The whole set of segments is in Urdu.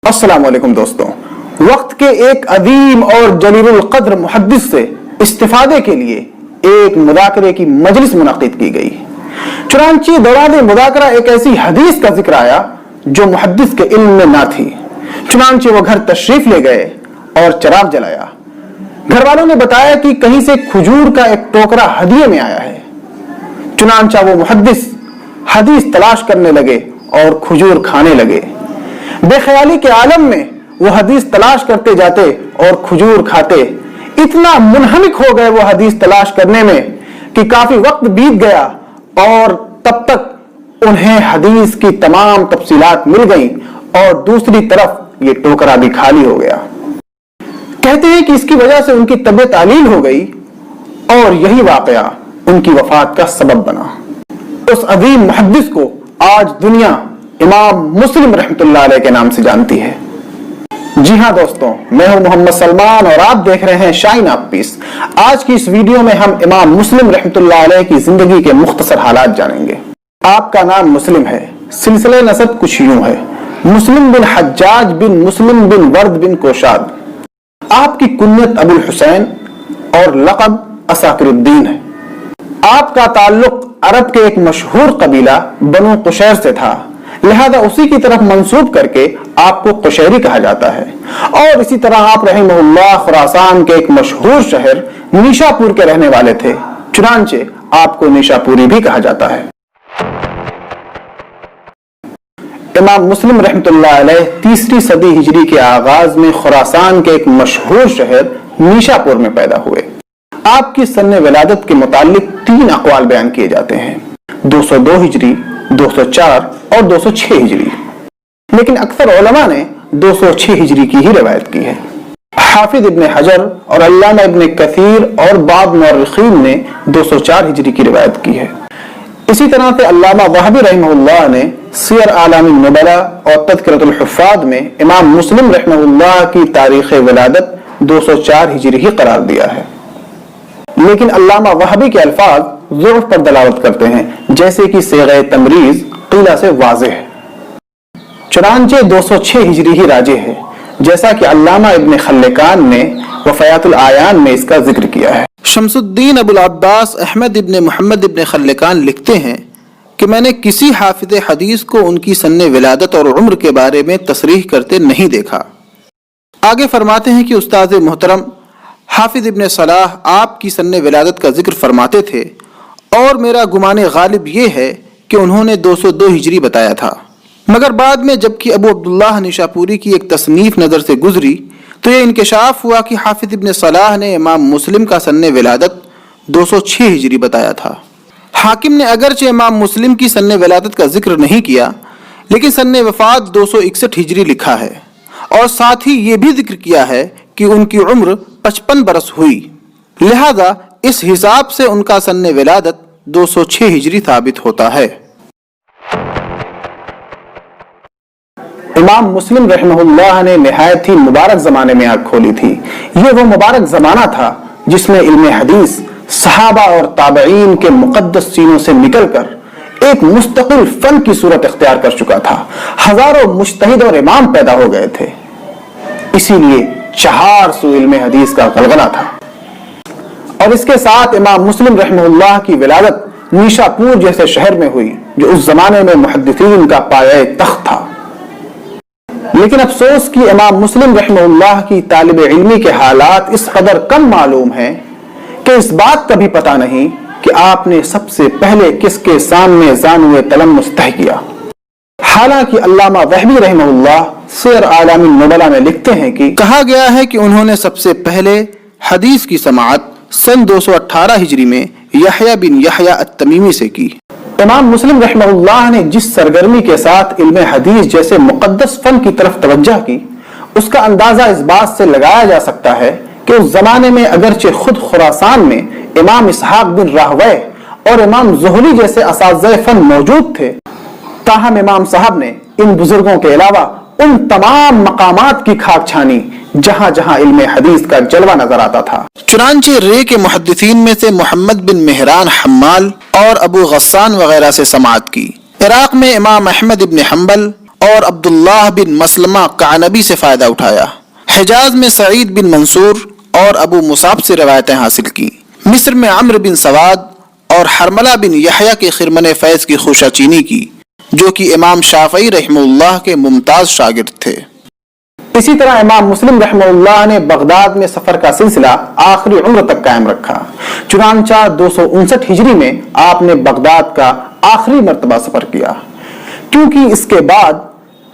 السلام علیکم دوستوں، وقت کے ایک عظیم اور جلیل القدر محدث سے استفادے کے لیے ایک مذاکرے کی مجلس منعقد کی گئی۔ چنانچہ دوران مذاکرہ ایک ایسی حدیث کا ذکر آیا جو محدث کے علم میں نہ تھی۔ چنانچہ وہ گھر تشریف لے گئے اور چراغ جلایا۔ گھر والوں نے بتایا کہ کہیں سے کھجور کا ایک ٹوکرا ہدیے میں آیا ہے۔ چنانچہ وہ محدث حدیث تلاش کرنے لگے اور کھجور کھانے لگے۔ بے خیالی کے عالم میں وہ حدیث تلاش کرتے جاتے اور کھجور کھاتے۔ اتنا منہمک ہو گئے وہ حدیث تلاش کرنے میں کہ کافی وقت بیت گیا اور تب تک انہیں حدیث کی تمام تفصیلات مل گئیں اور دوسری طرف یہ ٹوکرا بھی خالی ہو گیا۔ کہتے ہیں کہ اس کی وجہ سے ان کی طبیعت علیل ہو گئی اور یہی واقعہ ان کی وفات کا سبب بنا۔ اس عظیم محدث کو آج دنیا امام مسلم رحمۃ اللہ علیہ کے نام سے جانتی ہے۔ جی ہاں دوستوں، میں ہوں محمد سلمان اور آپ دیکھ رہے ہیں شائن آف پیس۔ آج کی اس ویڈیو میں ہم امام مسلم رحمۃ اللہ علیہ کی زندگی کے مختصر حالات جانیں گے۔ آپ کا نام مسلم ہے، سلسلہ نسب کچھ یوں ہے: مسلم بن حجاج بن مسلم بن ورد بن کوشاد۔ آپ کی کنیت ابو الحسین اور لقب اساکر الدین ہے۔ آپ کا تعلق عرب کے ایک مشہور قبیلہ بنو قشیر سے تھا، لہذا اسی کی طرف منسوب کر کے آپ کو قشیری کہا جاتا ہے۔ اور اسی طرح آپ رحمہ اللہ خراسان کے ایک مشہور شہر نیشاپور کے رہنے والے تھے، چنانچہ آپ کو نیشاپوری بھی کہا جاتا ہے۔ امام مسلم رحمۃ اللہ علیہ تیسری صدی ہجری کے آغاز میں خراسان کے ایک مشہور شہر نیشاپور میں پیدا ہوئے۔ آپ کی سن ولادت کے متعلق 3 اقوال بیان کیے جاتے ہیں: 202 ہجری، 204 اور 206 ہجری، لیکن اکثر علماء نے 206 ہجری کی ہی روایت کی ہے۔ حافظ ابن حجر اور علامہ ابن کثیر اور بعض مورخین نے 204 ہجری کی روایت کی ہے۔ اسی طرح سے علامہ وہابی رحمہ اللہ نے سیر اعلام النبلاء اور تذکرۃ الحفاظ میں امام مسلم رحمہ اللہ کی تاریخ ولادت 204 ہجری ہی قرار دیا ہے، لیکن علامہ وہابی کے الفاظ ضعف پر دلالت کرتے ہیں، جیسے کہ صیغہ تمریز قیلہ سے واضح ہے۔ چنانچہ 206 ہجری ہی راجح ہے، جیسا کہ علامہ ابن خلکان نے وفات العیان میں اس کا ذکر کیا ہے۔ شمس الدین ابو العباس احمد ابن محمد ابن خلکان لکھتے ہیں کہ میں نے کسی حافظ حدیث کو ان کی سن ولادت اور عمر کے بارے میں تصریح کرتے نہیں دیکھا۔ آگے فرماتے ہیں کہ استاد محترم حافظ ابن صلاح آپ کی سن ولادت کا ذکر فرماتے تھے، اور میرا گمان غالب یہ ہے کہ انہوں نے 202 ہجری بتایا تھا، مگر بعد میں جبکہ ابو عبداللہ نیشاپوری کی ایک تصنیف نظر سے گزری تو یہ انکشاف ہوا کہ حافظ ابن صلاح نے امام مسلم کا سن ولادت 206 ہجری بتایا تھا۔ حاکم نے اگرچہ امام مسلم کی سن ولادت کا ذکر نہیں کیا، لیکن سن وفات 261 ہجری لکھا ہے، اور ساتھ ہی یہ بھی ذکر کیا ہے کہ ان کی عمر 55 برس ہوئی، لہذا اس حساب سے ان کا سن ولادت 206 ہجری ثابت ہوتا ہے۔ امام مسلم رحمہ اللہ نے نہایت ہی مبارک زمانے میں آنکھ کھولی تھی۔ یہ وہ مبارک زمانہ تھا جس میں علم حدیث صحابہ اور تابعین کے مقدس سینوں سے نکل کر ایک مستقل فن کی صورت اختیار کر چکا تھا۔ ہزاروں مجتہد اور امام پیدا ہو گئے تھے، اسی لیے 400 علم حدیث کا غلغلہ تھا۔ اور اس کے ساتھ امام مسلم رحمہ اللہ کی ولادت نیشاپور جیسے شہر میں ہوئی جو اس زمانے میں محدثین کا پایہ تخت تھا۔ لیکن افسوس کہ امام مسلم رحمہ اللہ کی طالب علمی کے حالات اس قدر کم معلوم ہیں کہ اس بات کا بھی پتہ نہیں کہ آپ نے سب سے پہلے کس کے سامنے زانوِ تلمذ طے کیا۔ حالانکہ علامہ وہابی رحمہ اللہ سیر اعلام النبلاء میں لکھتے ہیں کہ کہا گیا ہے کہ انہوں نے سب سے پہلے حدیث کی سماعت سن 218 ہجری میں یحییٰ بن یحییٰ التمیمی سے کی۔ امام مسلم رحمہ اللہ نے جس سرگرمی کے ساتھ علم حدیث جیسے مقدس فن کی طرف توجہ کی، اس کا اندازہ اس بات سے لگایا جا سکتا ہے کہ اس زمانے میں اگرچہ خود خراسان میں امام اسحاق بن راہوے اور امام زہلی جیسے اساتذہ فن موجود تھے، تاہم امام صاحب نے ان بزرگوں کے علاوہ ان تمام مقامات کی کھاک چھانی جہاں جہاں علم حدیث کا جلوہ نظر آتا تھا۔ چنانچہ رے کے محدثین میں سے محمد بن مہران حمال اور ابو غسان وغیرہ سے سماعت کی۔ عراق میں امام احمد ابن حنبل اور عبداللہ بن مسلمہ قعنبی سے فائدہ اٹھایا۔ حجاز میں سعید بن منصور اور ابو مصعب سے روایتیں حاصل کی۔ مصر میں عمرو بن سواد اور حرملہ بن یحییٰ کے خرمن فیض کی خوشہ چینی کی، جو کہ امام شافعی رحمہ اللہ کے ممتاز شاگرد تھے۔ اسی طرح امام مسلم رحمہ اللہ نے بغداد میں سفر کا سلسلہ آخری عمر تک قائم رکھا۔ چنانچہ 259 ہجری میں آپ نے بغداد کا آخری مرتبہ سفر کیا، کیونکہ اس کے بعد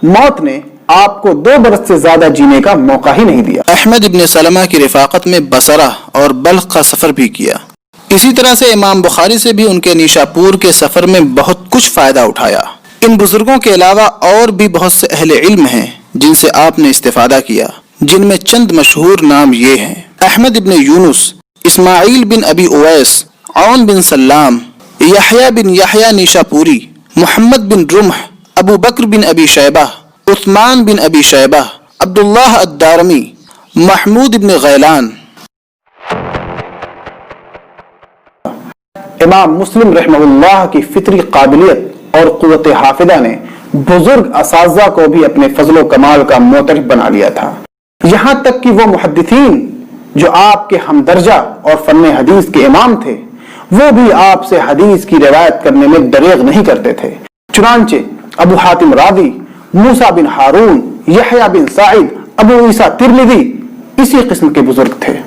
موت نے آپ کو 2 برس سے زیادہ جینے کا موقع ہی نہیں دیا۔ احمد ابن سلمہ کی رفاقت میں بصرہ اور بلخ کا سفر بھی کیا۔ اسی طرح سے امام بخاری سے بھی ان کے نیشاپور کے سفر میں بہت کچھ فائدہ اٹھایا۔ ان بزرگوں کے علاوہ اور بھی بہت سے اہل علم ہیں جن سے آپ نے استفادہ کیا، جن میں چند مشہور نام یہ ہیں: احمد ابن یونس، اسماعیل بن ابی اویس، عون بن سلام، یحییٰ بن یحییٰ نیشاپوری، محمد بن رمح، ابو بکر بن ابی شیبہ، عثمان بن ابی شیبہ، عبداللہ الدارمی، محمود بن غیلان۔ امام مسلم رحمہ اللہ کی فطری قابلیت اور قوت حافظہ نے بزرگ اساتذہ کو بھی اپنے فضل و کمال کا معترف بنا لیا تھا، یہاں تک کہ وہ محدثین جو آپ کے ہمدرجہ اور فن حدیث کے امام تھے، وہ بھی آپ سے حدیث کی روایت کرنے میں دریغ نہیں کرتے تھے۔ چنانچہ ابو حاتم راضی، موسیٰ بن ہارون، یحییٰ بن سعید، ابو عیسیٰ ترمذی اسی قسم کے بزرگ تھے۔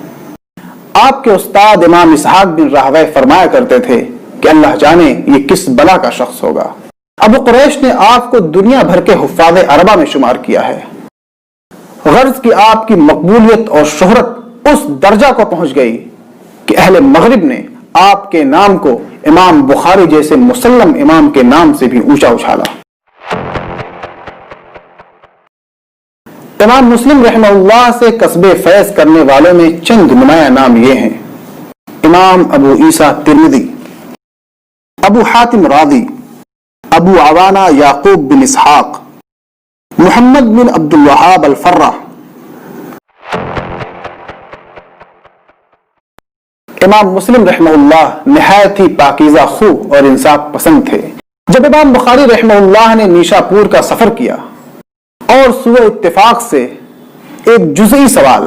آپ کے استاد امام اسحاق بن راہویہ فرمایا کرتے تھے کہ اللہ جانے یہ کس بلا کا شخص ہوگا۔ ابو قریش نے آپ کو دنیا بھر کے حفاظ عربہ میں شمار کیا ہے، غرض کہ آپ کی مقبولیت اور شہرت اس درجہ کو پہنچ گئی کہ اہل مغرب نے آپ کے نام کو امام بخاری جیسے مسلم امام کے نام سے بھی اونچا اچھالا۔ امام مسلم رحمہ اللہ سے قصب فیض کرنے والوں میں چند نمایاں نام یہ ہیں: امام ابو عیسیٰ ترمذی، ابو حاتم راضی، ابو عوانہ یعقوب بن اسحاق، محمد بن عبد الوہاب الفرہ۔ امام مسلم رحمہ اللہ نہایت ہی پاکیزہ خو اور انصاف پسند تھے۔ جب امام بخاری رحمہ اللہ نے نیشاپور کا سفر کیا اور سوء اتفاق سے ایک جزئی سوال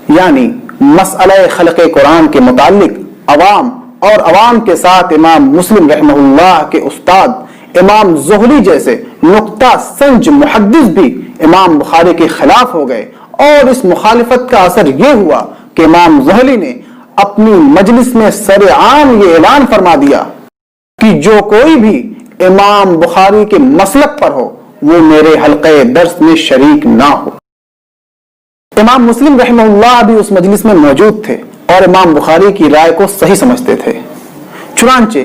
یعنی مسئلہ خلق قرآن کے متعلق عوام کے ساتھ امام مسلم رحمہ اللہ کے استاد امام زہلی جیسے نقطہ سنج محدث بھی امام بخاری کے خلاف ہو گئے، اور اس مخالفت کا اثر یہ ہوا کہ امام زہلی نے اپنی مجلس میں سرعام یہ اعلان فرما دیا کہ جو کوئی بھی امام بخاری کے مسلک پر ہو وہ میرے حلقے درس میں شریک نہ ہو۔ امام مسلم رحمہ اللہ بھی اس مجلس میں موجود تھے اور امام بخاری کی رائے کو صحیح سمجھتے تھے، چنانچہ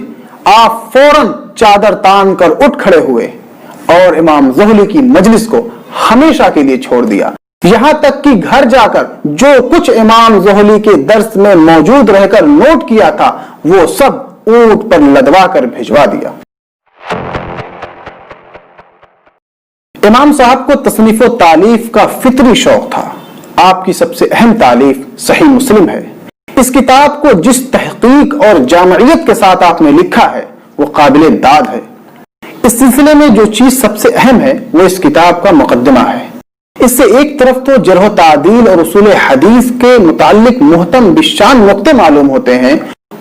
آپ فوراً چادر تان کر اٹھ کھڑے ہوئے اور امام زہلی کی مجلس کو ہمیشہ کے لیے چھوڑ دیا، یہاں تک کہ گھر جا کر جو کچھ امام زہلی کے درس میں موجود رہ کر نوٹ کیا تھا وہ سب اونٹ پر لدوا کر بھجوا دیا۔ امام صاحب کو تصنیف و تالیف کا فطری شوق تھا۔ آپ کی سب سے اہم تالیف صحیح مسلم ہے۔ اس کتاب کو جس تحقیق اور جامعیت کے ساتھ آپ نے لکھا ہے وہ قابل داد ہے۔ اس سلسلے میں جو چیز سب سے اہم ہے وہ اس کتاب کا مقدمہ ہے۔ اس سے ایک طرف تو جرح و تعدیل اور اصول حدیث کے متعلق محتم بشان نقطے معلوم ہوتے ہیں،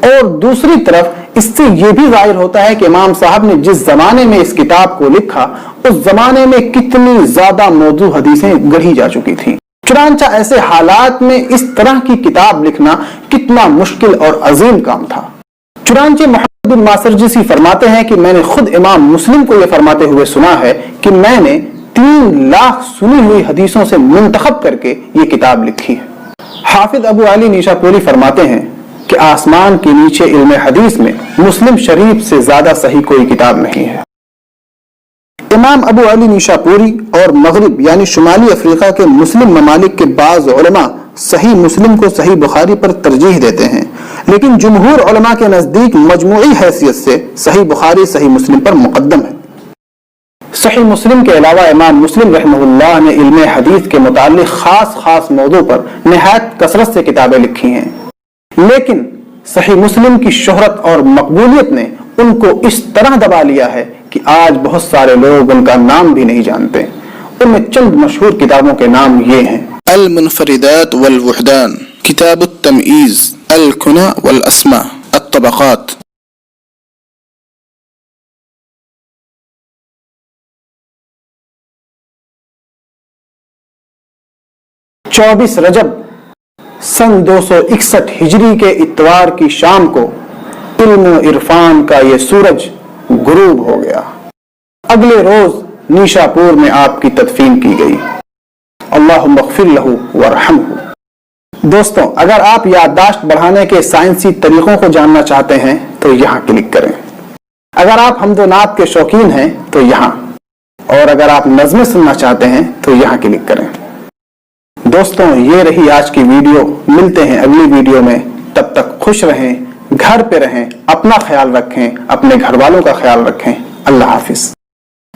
اور دوسری طرف اس سے یہ بھی ظاہر ہوتا ہے کہ امام صاحب نے جس زمانے میں اس کتاب کو لکھا اس زمانے میں کتنی زیادہ موضوع حدیثیں گڑھی جا چکی تھیں۔ چنانچہ ایسے حالات میں اس طرح کی کتاب لکھنا کتنا مشکل اور عظیم کام تھا۔ چنانچہ محمد بن ماسرجسی فرماتے ہیں کہ میں نے خود امام مسلم کو یہ فرماتے ہوئے سنا ہے کہ میں نے 3 لاکھ سنی ہوئی حدیثوں سے منتخب کر کے یہ کتاب لکھی ہے۔ حافظ ابو علی نیشاپوری فرماتے ہیں کہ آسمان کے نیچے علم حدیث میں مسلم شریف سے زیادہ صحیح کوئی کتاب نہیں ہے۔ امام ابو علی نیشاپوری اور مغرب یعنی شمالی افریقہ کے مسلم ممالک کے بعض علماء صحیح مسلم کو صحیح بخاری پر ترجیح دیتے ہیں، لیکن جمہور علماء کے نزدیک مجموعی حیثیت سے صحیح بخاری صحیح مسلم پر مقدم ہے۔ صحیح مسلم کے علاوہ امام مسلم رحمہ اللہ نے علم حدیث کے متعلق خاص موضوع پر نہایت کثرت سے کتابیں لکھی ہیں، لیکن صحیح مسلم کی شہرت اور مقبولیت نے ان کو اس طرح دبا لیا ہے کہ آج بہت سارے لوگ ان کا نام بھی نہیں جانتے۔ ان میں چند مشہور کتابوں کے نام یہ ہیں: المنفردات والوحدان، کتاب التمئیز، الکنى والاسماء، الطبقات۔ 24 رجب سن 261 ہجری کے اتوار کی شام کو علم و عرفان کا یہ سورج غروب ہو گیا۔ اگلے روز نیشا پور میں آپ کی تدفین کی گئی۔ اللہم اغفر لہ وارحمہ۔ دوستوں، اگر آپ یادداشت بڑھانے کے سائنسی طریقوں کو جاننا چاہتے ہیں تو یہاں کلک کریں۔ اگر آپ حمد و نعت کے شوقین ہیں تو یہاں، اور اگر آپ نظمیں سننا چاہتے ہیں تو یہاں کلک کریں۔ دوستوں، یہ رہی آج کی ویڈیو۔ ملتے ہیں اگلی ویڈیو میں، تب تک خوش رہیں، گھر پہ رہیں، اپنا خیال رکھیں، اپنے گھر والوں کا خیال رکھیں۔ اللہ حافظ۔